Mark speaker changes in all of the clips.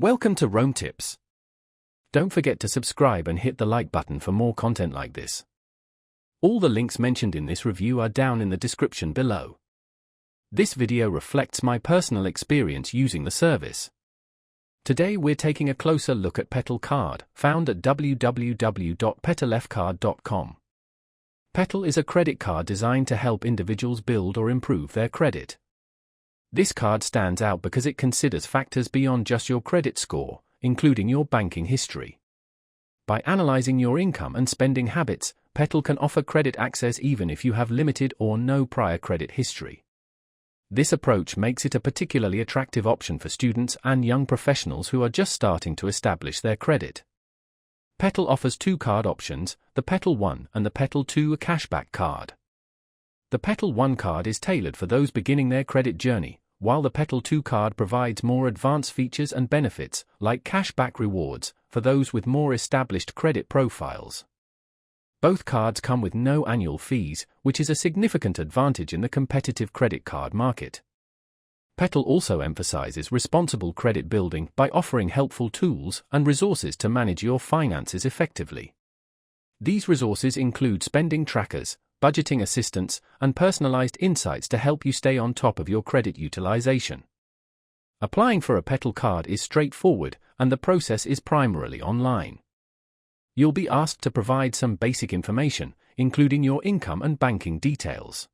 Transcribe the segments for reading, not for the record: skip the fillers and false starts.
Speaker 1: Welcome to Rome Tips. Don't forget to subscribe and hit the like button for more content like this. All the links mentioned in this review are down in the description below. This video reflects my personal experience using the service. Today we're taking a closer look at Petal card, found at www.petalfcard.com. Petal is a credit card designed to help individuals build or improve their credit. This card stands out because it considers factors beyond just your credit score, including your banking history. By analyzing your income and spending habits, Petal can offer credit access even if you have limited or no prior credit history. This approach makes it a particularly attractive option for students and young professionals who are just starting to establish their credit. Petal offers two card options, the Petal 1 and the Petal 2 cashback card. The Petal 1 card is tailored for those beginning their credit journey, while the Petal 2 card provides more advanced features and benefits, like cashback rewards, for those with more established credit profiles. Both cards come with no annual fees, which is a significant advantage in the competitive credit card market. Petal also emphasizes responsible credit building by offering helpful tools and resources to manage your finances effectively. These resources include spending trackers, budgeting assistance, and personalized insights to help you stay on top of your credit utilization. Applying for a Petal card is straightforward, and the process is primarily online. You'll be asked to provide some basic information, including your income and banking details.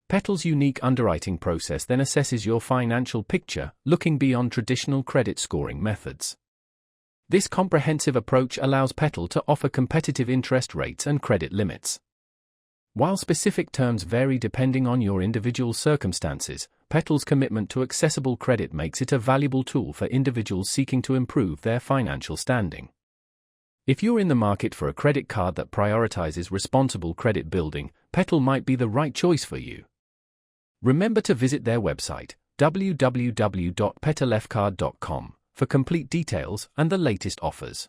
Speaker 1: Petal's unique underwriting process then assesses your financial picture, looking beyond traditional credit scoring methods. This comprehensive approach allows Petal to offer competitive interest rates and credit limits. While specific terms vary depending on your individual circumstances, Petal's commitment to accessible credit makes it a valuable tool for individuals seeking to improve their financial standing. If you're in the market for a credit card that prioritizes responsible credit building, Petal might be the right choice for you. Remember to visit their website, www.petalfcard.com, for complete details and the latest offers.